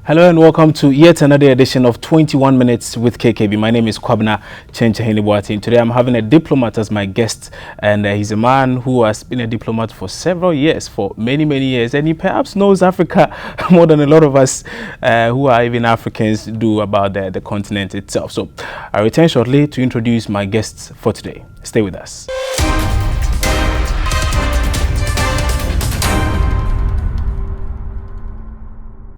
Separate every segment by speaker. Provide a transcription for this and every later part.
Speaker 1: Hello and welcome to yet another edition of 21 Minutes with KKB. My name is Kwabena Chenchehenibuati. Today I'm having a diplomat as my guest, and he's a man who has been a diplomat for several years, for many years, and he perhaps knows Africa more than a lot of us who are even Africans do about the continent itself. So I return shortly to introduce my guests for today. Stay with us.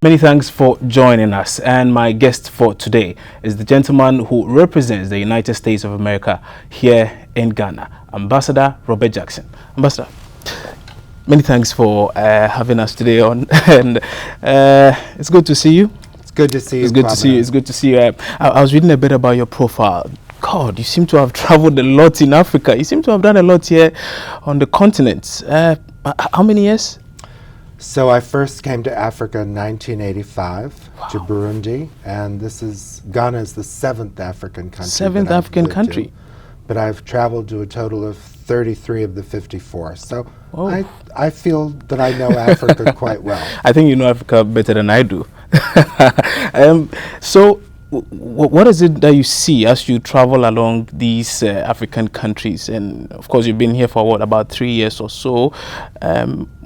Speaker 1: Many thanks for joining us, and my guest for today is the gentleman who represents the United States of America here in Ghana, Ambassador Robert Jackson. Ambassador, many thanks for having us today on, and it's good to see you.
Speaker 2: It's good to see you.
Speaker 1: It's good to see you. It's good to see you. I was reading a bit about your profile. God, you seem to have traveled a lot in Africa. You seem to have done a lot here on the continent. How many years?
Speaker 2: So I first came to Africa in 1985 to Burundi, and Ghana is the seventh African country.
Speaker 1: Seventh African country.
Speaker 2: But I've traveled to a total of 33 of the 54. So I feel that I know Africa quite well.
Speaker 1: I think you know Africa better than I do. So what is it that you see as you travel along these African countries? And of course, you've been here for about 3 years or so.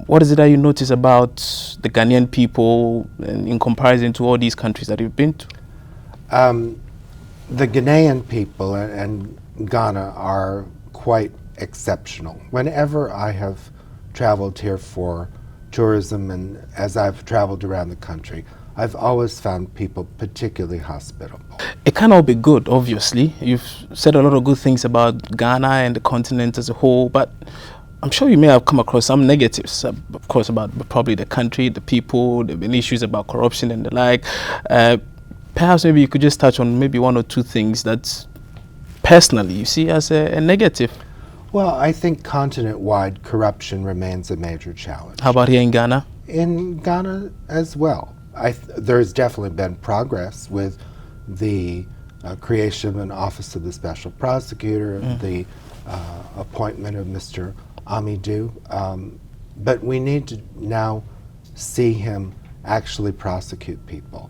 Speaker 1: What is it that you notice about the Ghanaian people in comparison to all these countries that you've been to?
Speaker 2: The Ghanaian people and Ghana are quite exceptional. Whenever I have traveled here for tourism and as I've traveled around the country, I've always found people particularly hospitable.
Speaker 1: It can't all be good, obviously. You've said a lot of good things about Ghana and the continent as a whole, but I'm sure you may have come across some negatives, of course, about probably the country, the people. There have been issues about corruption and the like. Perhaps maybe you could just touch on maybe one or two things that personally you see as a negative.
Speaker 2: Well, I think continent-wide corruption remains a major challenge.
Speaker 1: How about here in Ghana?
Speaker 2: In Ghana as well. There's definitely been progress with the creation of an Office of the Special Prosecutor, the appointment of Mr. Amidou, but we need to now see him actually prosecute people.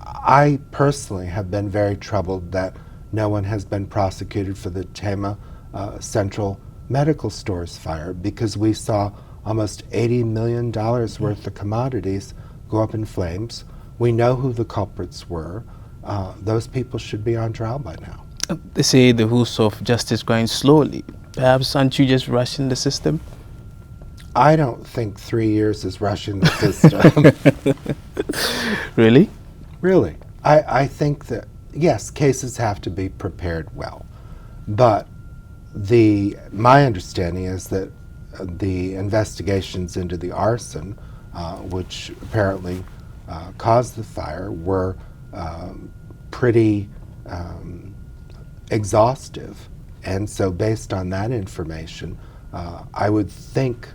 Speaker 2: I personally have been very troubled that no one has been prosecuted for the Tema Central Medical Stores fire, because we saw almost $80 million worth of commodities go up in flames. We know who the culprits were. Those people should be on trial by now.
Speaker 1: They say the wheels of justice going slowly. Perhaps aren't you just rushing the system?
Speaker 2: I don't think 3 years is rushing the system.
Speaker 1: Really?
Speaker 2: Really. I think that, yes, cases have to be prepared well. But my understanding is that the investigations into the arson, which apparently caused the fire, were pretty exhaustive. And so based on that information, I would think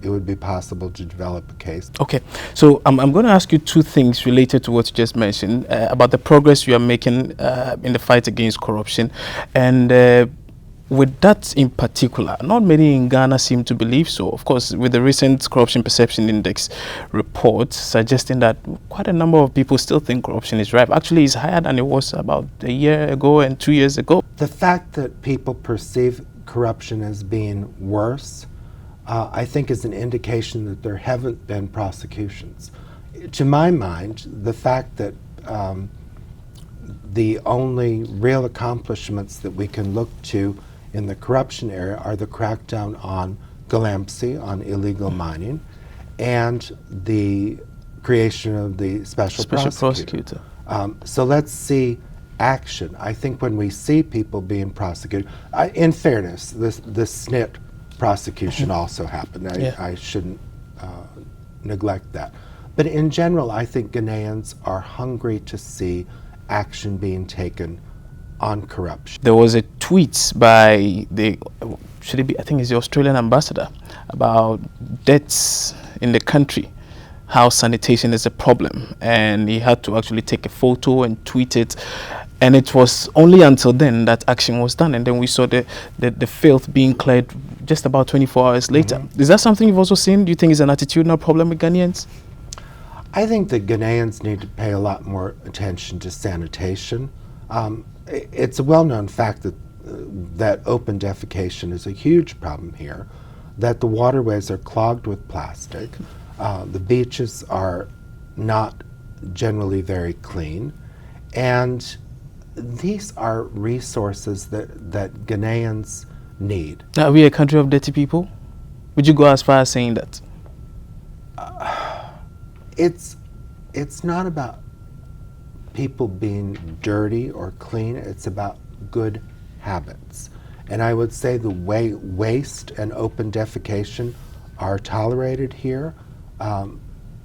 Speaker 2: it would be possible to develop a case. Okay,
Speaker 1: so I'm going to ask you two things related to what you just mentioned about the progress you are making in the fight against corruption. And with that in particular, not many in Ghana seem to believe so. Of course, with the recent Corruption Perception Index report suggesting that quite a number of people still think corruption is rife. Actually, it's higher than it was about a year ago and 2 years ago.
Speaker 2: The fact that people perceive corruption as being worse, I think is an indication that there haven't been prosecutions. To my mind, the fact that the only real accomplishments that we can look to in the corruption area are the crackdown on galamsey, on illegal mining, and the creation of the special prosecutor. So let's see action. I think when we see people being prosecuted, in fairness, the SNIT prosecution also happened. I shouldn't neglect that. But in general, I think Ghanaians are hungry to see action being taken on corruption.
Speaker 1: There was a tweet by I think it's the Australian ambassador about debts in the country, how sanitation is a problem, and he had to actually take a photo and tweet it. And it was only until then that action was done, and then we saw the filth being cleared just about 24 hours later. Is that something you've also seen? Do you think it's an attitudinal problem with Ghanaians?
Speaker 2: I think that Ghanaians need to pay a lot more attention to sanitation. It's a well-known fact that that open defecation is a huge problem here, that the waterways are clogged with plastic, the beaches are not generally very clean, and these are resources that Ghanaians need.
Speaker 1: Are we a country of dirty people? Would you go as far as saying that?
Speaker 2: It's not about people being dirty or clean, it's about good habits. And I would say the way waste and open defecation are tolerated here,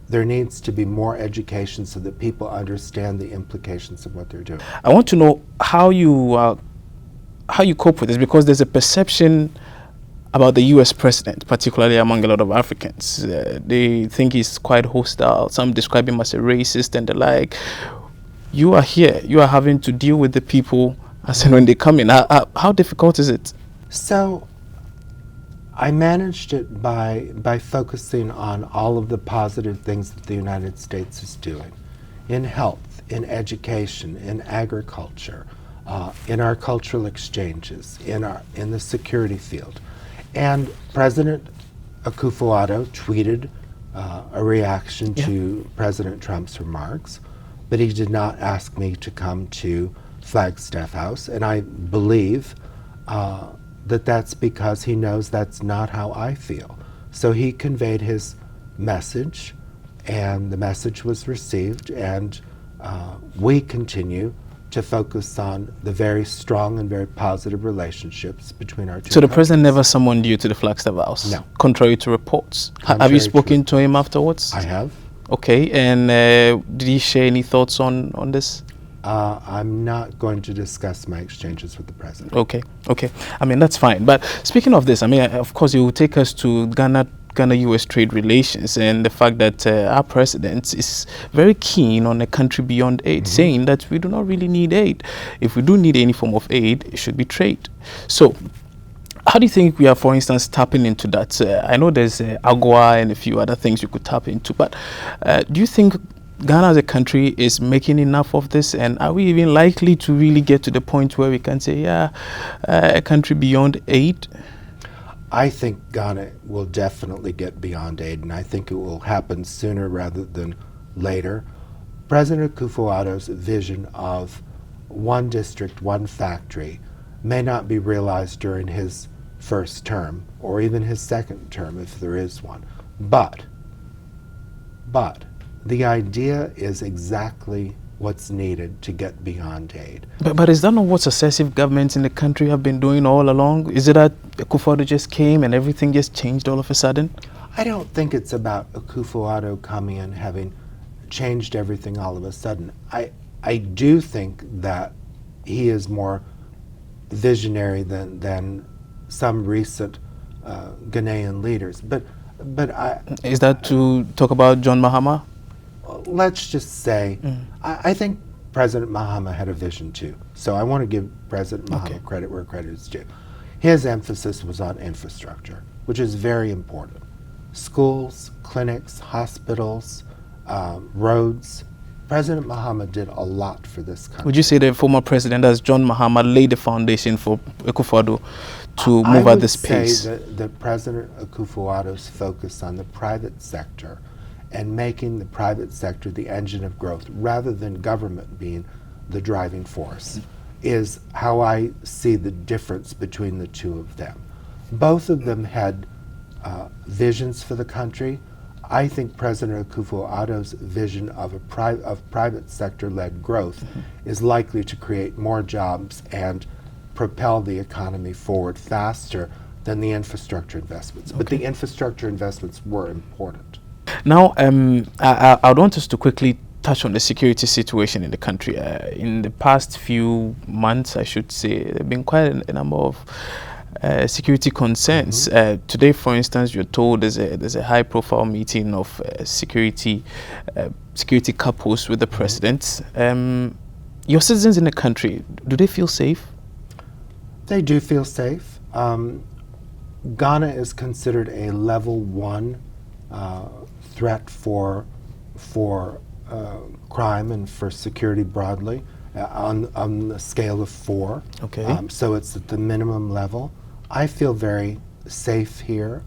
Speaker 2: there needs to be more education so that people understand the implications of what they're doing.
Speaker 1: I want to know how you cope with this, because there's a perception about the U.S. president, particularly among a lot of Africans. They think he's quite hostile. Some describe him as a racist and the like. You are here. You are having to deal with the people as and when they come in. How difficult is it?
Speaker 2: So I managed it by focusing on all of the positive things that the United States is doing in health, in education, in agriculture, in our cultural exchanges, in the security field. And President Akufo-Addo tweeted a reaction to President Trump's remarks, but he did not ask me to come to Flagstaff House, and I believe that that's because he knows that's not how I feel. So he conveyed his message, and the message was received, and we continue to focus on the very strong and very positive relationships between our two
Speaker 1: So the
Speaker 2: countries.
Speaker 1: president never summoned you to the Flagstaff House?
Speaker 2: No.
Speaker 1: Contrary to reports. Have
Speaker 2: Contrary
Speaker 1: you spoken to him afterwards?
Speaker 2: I have.
Speaker 1: Okay, and did he share any thoughts on this?
Speaker 2: I'm not going to discuss my exchanges with the president.
Speaker 1: Okay. I mean, that's fine. But speaking of this, I mean, of course, you will take us to Ghana-US trade relations and the fact that our president is very keen on a country beyond aid, saying that we do not really need aid. If we do need any form of aid, it should be trade. So how do you think we are, for instance, tapping into that? I know there's AGOA and a few other things you could tap into, but do you think Ghana as a country is making enough of this, and are we even likely to really get to the point where we can say, a country beyond aid?
Speaker 2: I think Ghana will definitely get beyond aid, and I think it will happen sooner rather than later. President Akufo-Addo's vision of one district, one factory may not be realized during his first term, or even his second term if there is one. But the idea is exactly what's needed to get beyond aid.
Speaker 1: But is that not what successive governments in the country have been doing all along? Is it that Akufo-Addo just came and everything just changed all of a sudden?
Speaker 2: I don't think it's about Akufo-Addo coming and having changed everything all of a sudden. I do think that he is more visionary than some recent Ghanaian leaders. But
Speaker 1: Is that to talk about John Mahama?
Speaker 2: let's just say, I think President Mahama had a vision too. So I want to give President Mahama credit where credit is due. His emphasis was on infrastructure, which is very important. Schools, clinics, hospitals, roads. President Mahama did a lot for this country.
Speaker 1: Would you say the former president, as John Mahama, laid the foundation for Akufo-Addo to move at this pace?
Speaker 2: I would say that President Akufo-Addo's focus on the private sector and making the private sector the engine of growth rather than government being the driving force is how I see the difference between the two of them. Both of them had visions for the country. I think President Akufo-Addo's vision of private sector-led growth is likely to create more jobs and propel the economy forward faster than the infrastructure investments. But the infrastructure investments were important. Now,
Speaker 1: I want us to quickly touch on the security situation in the country. In the past few months, I should say, there have been quite a number of security concerns. Today, for instance, you're told there's a high-profile meeting of security couples with the president. Your citizens in the country, do they feel safe?
Speaker 2: They do feel safe. Ghana is considered a level 1 threat for for crime and for security broadly on the scale of 4.
Speaker 1: Okay.
Speaker 2: So it's at the minimum level. I feel very safe here.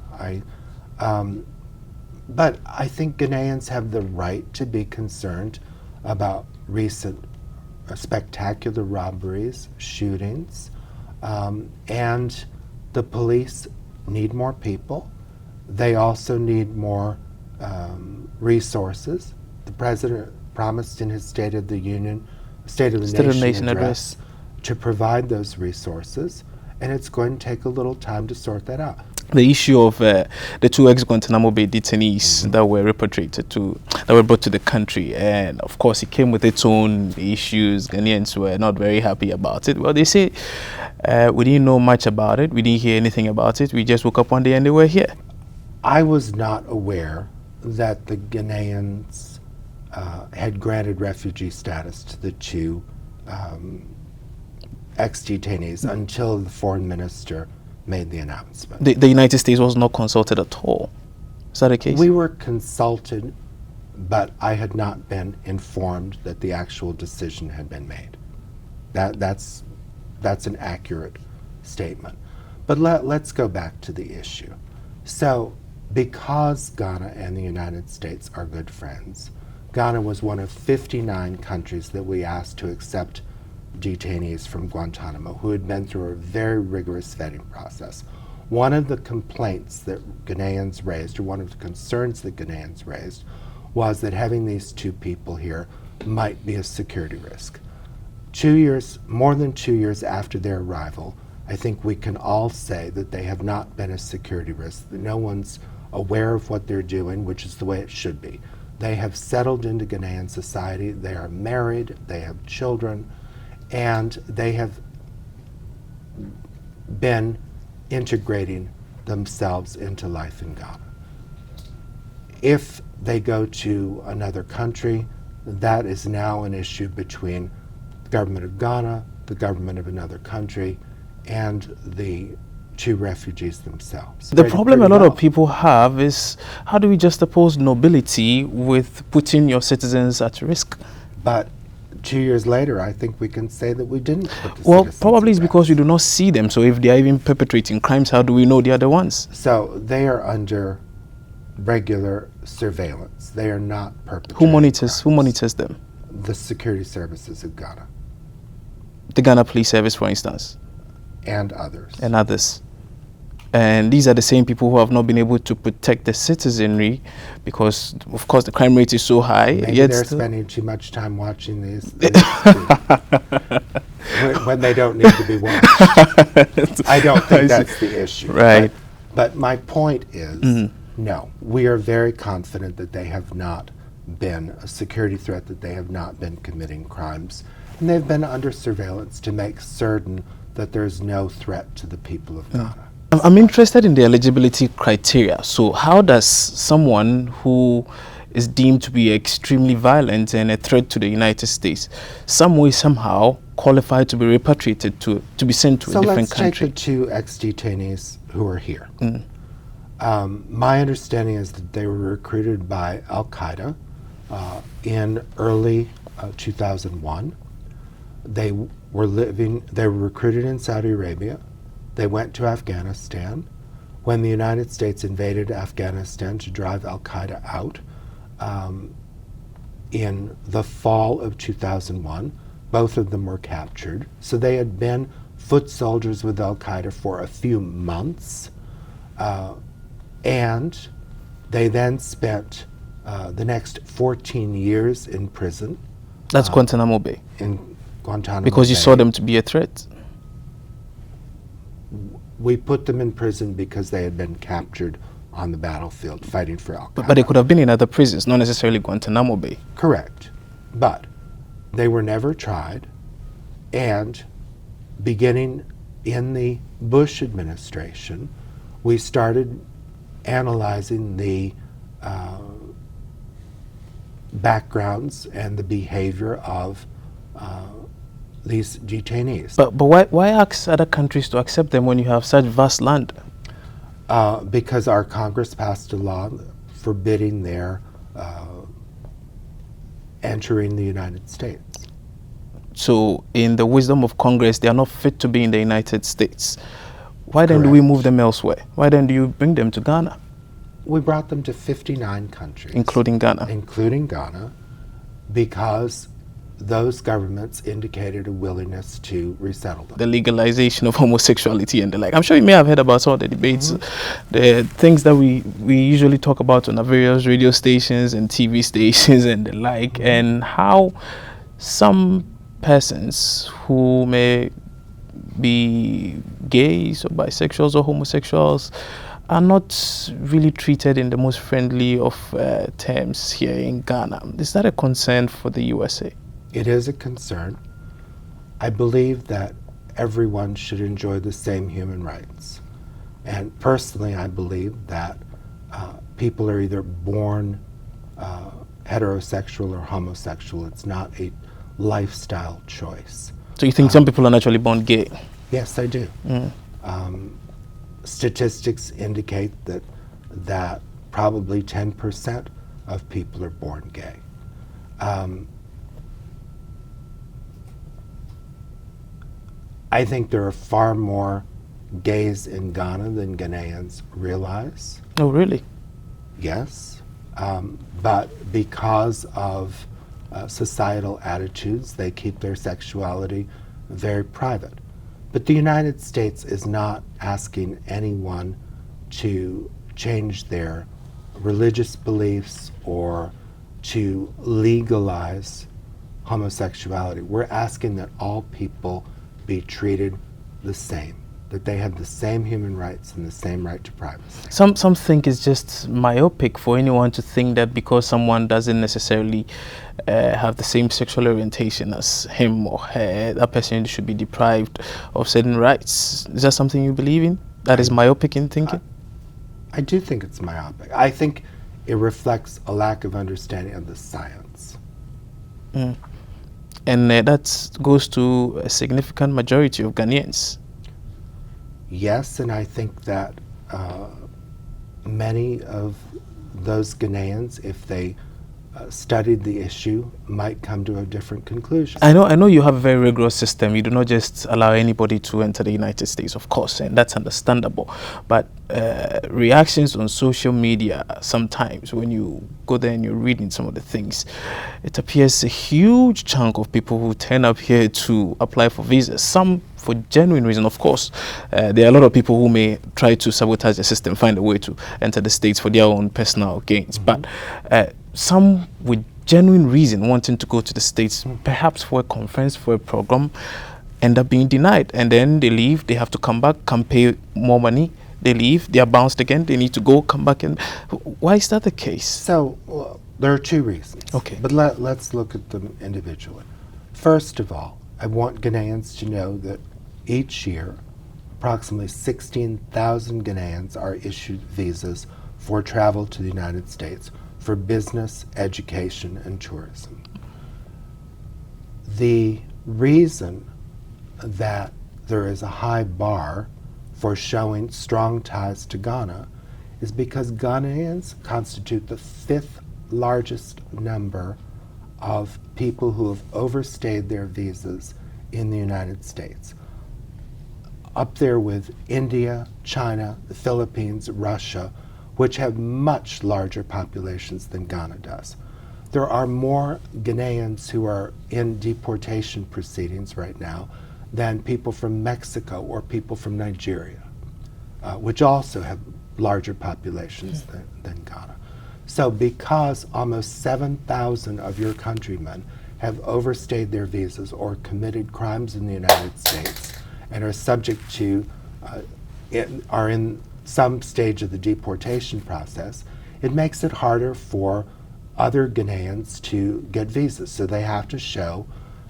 Speaker 2: But I think Ghanaians have the right to be concerned about recent spectacular robberies, shootings, and the police need more people. They also need more resources. The president promised in his State of the Nation address to provide those resources, and it's going to take a little time to sort that out.
Speaker 1: The issue of the 2 ex-Guantanamo Bay detainees that were that were brought to the country, and of course it came with its own issues. Ghanaians were not very happy about it. Well, they say we didn't know much about it, we didn't hear anything about it, we just woke up one day and they were here.
Speaker 2: I was not aware that the Ghanaians had granted refugee status to the 2 ex-detainees until the foreign minister made the announcement.
Speaker 1: The United States was not consulted at all. Is that the case?
Speaker 2: We were consulted, but I had not been informed that the actual decision had been made. That's an accurate statement. But let's go back to the issue. So, because Ghana and the United States are good friends, Ghana was one of 59 countries that we asked to accept detainees from Guantanamo who had been through a very rigorous vetting process. One of the complaints that Ghanaians raised, or one of the concerns that Ghanaians raised, was that having these 2 people here might be a security risk. More than 2 years after their arrival, I think we can all say that they have not been a security risk, that no one's aware of what they're doing, which is the way it should be. They have settled into Ghanaian society, they are married, they have children, and they have been integrating themselves into life in Ghana. If they go to another country, that is now an issue between the government of Ghana, the government of another country, and the 2 refugees themselves.
Speaker 1: The problem a lot of people have is, how do we juxtapose nobility with putting your citizens at risk?
Speaker 2: But 2 years later, I think we can say that we didn't put the
Speaker 1: Well,
Speaker 2: citizens
Speaker 1: probably it's
Speaker 2: at
Speaker 1: because we
Speaker 2: risk.
Speaker 1: do not see them. So if they are even perpetrating crimes, how do we know the other ones?
Speaker 2: So they are under regular surveillance. They are not perpetrating
Speaker 1: Who monitors them?
Speaker 2: The security services of Ghana.
Speaker 1: The Ghana Police Service, for instance.
Speaker 2: And others.
Speaker 1: And others. And these are the same people who have not been able to protect the citizenry because, of course, the crime rate is so high.
Speaker 2: Maybe
Speaker 1: yet
Speaker 2: they're spending too much time watching these when they don't need to be watched. I don't think that's the issue.
Speaker 1: Right.
Speaker 2: But my point is, no, we are very confident that they have not been a security threat, that they have not been committing crimes, and they've been under surveillance to make certain that there's no threat to the people of Ghana.
Speaker 1: I'm interested in the eligibility criteria. So how does someone who is deemed to be extremely violent and a threat to the United States, some way, somehow, qualify to be repatriated to be sent to a different country?
Speaker 2: So let's take the 2 ex-detainees who are here. My understanding is that they were recruited by Al-Qaeda in early 2001. They were recruited in Saudi Arabia. They went to Afghanistan. When the United States invaded Afghanistan to drive Al-Qaeda out in the fall of 2001, both of them were captured. So they had been foot soldiers with Al-Qaeda for a few months, and they then spent the next 14 years in prison.
Speaker 1: That's Guantanamo Bay.
Speaker 2: In Guantanamo
Speaker 1: Because you
Speaker 2: Bay.
Speaker 1: saw them to be a threat.
Speaker 2: We put them in prison because they had been captured on the battlefield fighting for Al-Qaeda.
Speaker 1: But they could have been in other prisons, not necessarily Guantanamo Bay.
Speaker 2: Correct. But they were never tried, and beginning in the Bush administration, we started analyzing the backgrounds and the behavior of these detainees.
Speaker 1: But why ask other countries to accept them when you have such vast land?
Speaker 2: Because our Congress passed a law forbidding their entering the United States.
Speaker 1: So in the wisdom of Congress, they are not fit to be in the United States. Why then do
Speaker 2: Correct.
Speaker 1: we move them elsewhere? Why then do you bring them to Ghana?
Speaker 2: We brought them to 59 countries.
Speaker 1: Including Ghana.
Speaker 2: Including Ghana, because those governments indicated a willingness to resettle them.
Speaker 1: The legalization of homosexuality and the like. I'm sure you may have heard about some of the debates, the things that we usually talk about on the various radio stations and TV stations and the like, and how some persons who may be gays or bisexuals or homosexuals are not really treated in the most friendly of terms here in Ghana. Is that a concern for the USA?
Speaker 2: It is a concern. I believe that everyone should enjoy the same human rights. And personally, I believe that people are either born heterosexual or homosexual. It's not a lifestyle choice.
Speaker 1: So you think some people are naturally born gay?
Speaker 2: Yes, I do. Statistics indicate that probably 10% of people are born gay. I think there are far more gays in Ghana than Ghanaians realize.
Speaker 1: Oh, really?
Speaker 2: Yes. But because of societal attitudes, they keep their sexuality very private. But the United States is not asking anyone to change their religious beliefs or to legalize homosexuality. We're asking that all people be treated the same, that they have the same human rights and the same right to privacy.
Speaker 1: Some think it's just myopic for anyone to think that because someone doesn't necessarily have the same sexual orientation as him or her, that person should be deprived of certain rights. Is that something you believe in? That is myopic in thinking?
Speaker 2: I do think it's myopic. I think it reflects a lack of understanding of the science.
Speaker 1: And that goes to a significant majority of Ghanaians.
Speaker 2: Yes, and I think that many of those Ghanaians, if they studied the issue, might come to a different conclusion.
Speaker 1: I know you have a very rigorous system. You do not just allow anybody to enter the United States, of course, and that's understandable. But reactions on social media, sometimes when you go there and you're reading some of the things, it appears a huge chunk of people who turn up here to apply for visas, some for genuine reason, of course. There are a lot of people who may try to sabotage the system, find a way to enter the States for their own personal gains. But some with genuine reason wanting to go to the States, perhaps for a conference, for a program, end up being denied. And then they leave, they have to come back, come pay more money. They leave, they are bounced again, they need to go, come back. And why is that the case?
Speaker 2: So there are two reasons.
Speaker 1: Okay.
Speaker 2: But let's look at them individually. First of all, I want Ghanaians to know that each year, approximately 16,000 Ghanaians are issued visas for travel to the United States for business, education, and tourism. The reason that there is a high bar for showing strong ties to Ghana is because Ghanaians constitute the 5th largest number of people who have overstayed their visas in the United States. Up there with India, China, the Philippines, Russia, which have much larger populations than Ghana does. There are more Ghanaians who are in deportation proceedings right now than people from Mexico or people from Nigeria, which also have larger populations than Ghana. So because almost 7,000 of your countrymen have overstayed their visas or committed crimes in the United States and are subject to, are in some stage of the deportation process, it makes it harder for other Ghanaians to get visas. So they have to show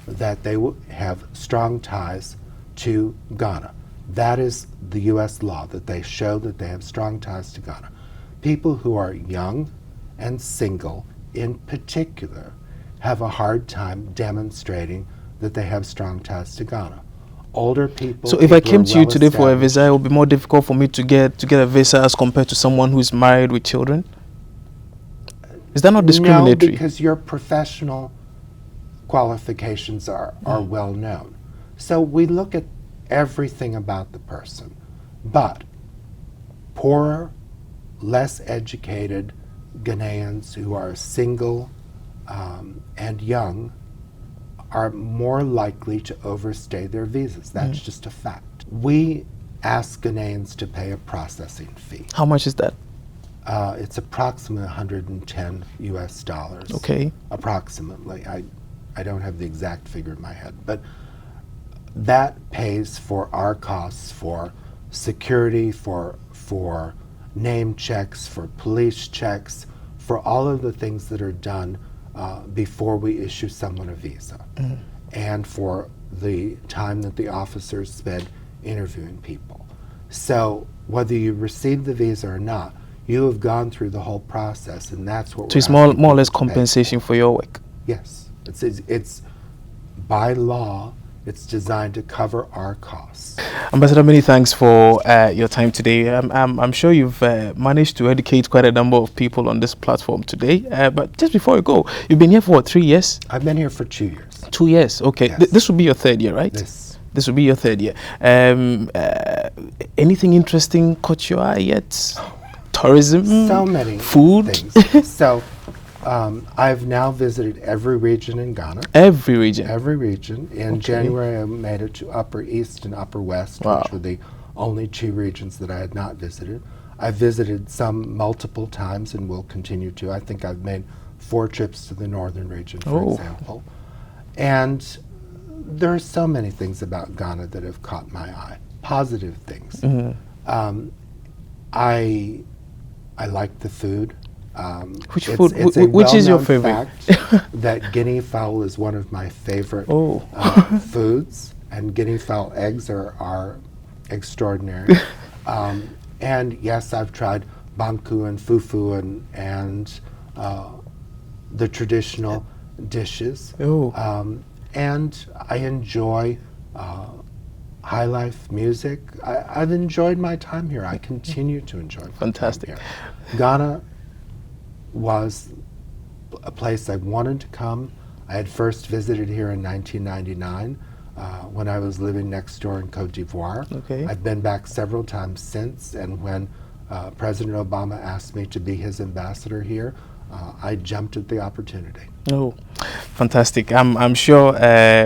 Speaker 2: that they have strong ties to Ghana. That is the US law, that they show that they have strong ties to Ghana. People who are young and single in particular have a hard time demonstrating that they have strong ties to Ghana. Older people.
Speaker 1: So if I came to you today for a visa, it would be more difficult for me to get a visa as compared to someone who is married with children? Is that not discriminatory?
Speaker 2: No, because your professional qualifications are well known. So we look at everything about the person. But poorer, less educated Ghanaians who are single and young are more likely to overstay their visas. That's just a fact. We ask Ghanaians to pay a processing fee.
Speaker 1: How much is that?
Speaker 2: It's approximately 110 US dollars.
Speaker 1: Okay.
Speaker 2: Approximately. I don't have the exact figure in my head, but that pays for our costs for security, for name checks, for police checks, for all of the things that are done before we issue someone a visa, and for the time that the officers spend interviewing people. So whether you receive the visa or not, you have gone through the whole process, and that's what
Speaker 1: So it's more or less compensation for your work?
Speaker 2: Yes. It's by law, it's designed to cover our costs.
Speaker 1: Ambassador, many thanks for your time today. I'm sure you've managed to educate quite a number of people on this platform today. But just before you go, you've been here for what, 3 years?
Speaker 2: I've been here for 2 years.
Speaker 1: 2 years, okay.
Speaker 2: Yes.
Speaker 1: This will be your third year, right? This will be your third year. Anything interesting caught your eye yet? Tourism?
Speaker 2: So many
Speaker 1: food?
Speaker 2: things. So I've now visited every region in Ghana.
Speaker 1: Every region?
Speaker 2: Every region. In January, I made it to Upper East and Upper West, which were the only 2 regions that I had not visited. I visited some multiple times and will continue to. I think I've made 4 trips to the northern region, for example. And there are so many things about Ghana that have caught my eye, positive things. I like the food.
Speaker 1: Which is your favorite?
Speaker 2: Fact that guinea fowl is one of my favorite foods, and guinea fowl eggs are extraordinary. And yes, I've tried banku and fufu and the traditional dishes. And I enjoy high life music. I've enjoyed my time here. I continue to enjoy my time here. Ghana was a place I wanted to come. I had first visited here in 1999 when I was living next door in Cote d'Ivoire. I've been back several times since, and when President Obama asked me to be his ambassador here, I jumped at the opportunity. Fantastic. I'm sure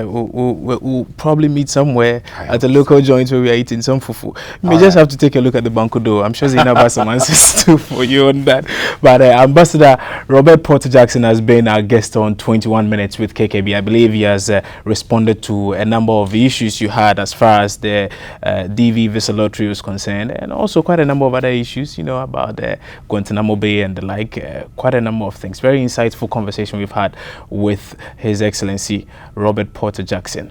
Speaker 2: we'll probably meet somewhere at a local joint where we are eating some fufu. You may just have to take a look at the bankudo. I'm sure Zainab has some answers too for you on that. But Ambassador Robert Porter Jackson has been our guest on 21 Minutes with KKB. I believe he has responded to a number of issues you had as far as the DV visa lottery was concerned, and also quite a number of other issues, you know, about the Guantanamo Bay and the like, quite a number of things. Very insightful conversation we've had with His Excellency Robert Porter Jackson.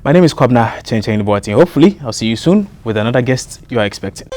Speaker 2: My name is Kwabna Chenchen. Hopefully, I'll see you soon with another guest you are expecting.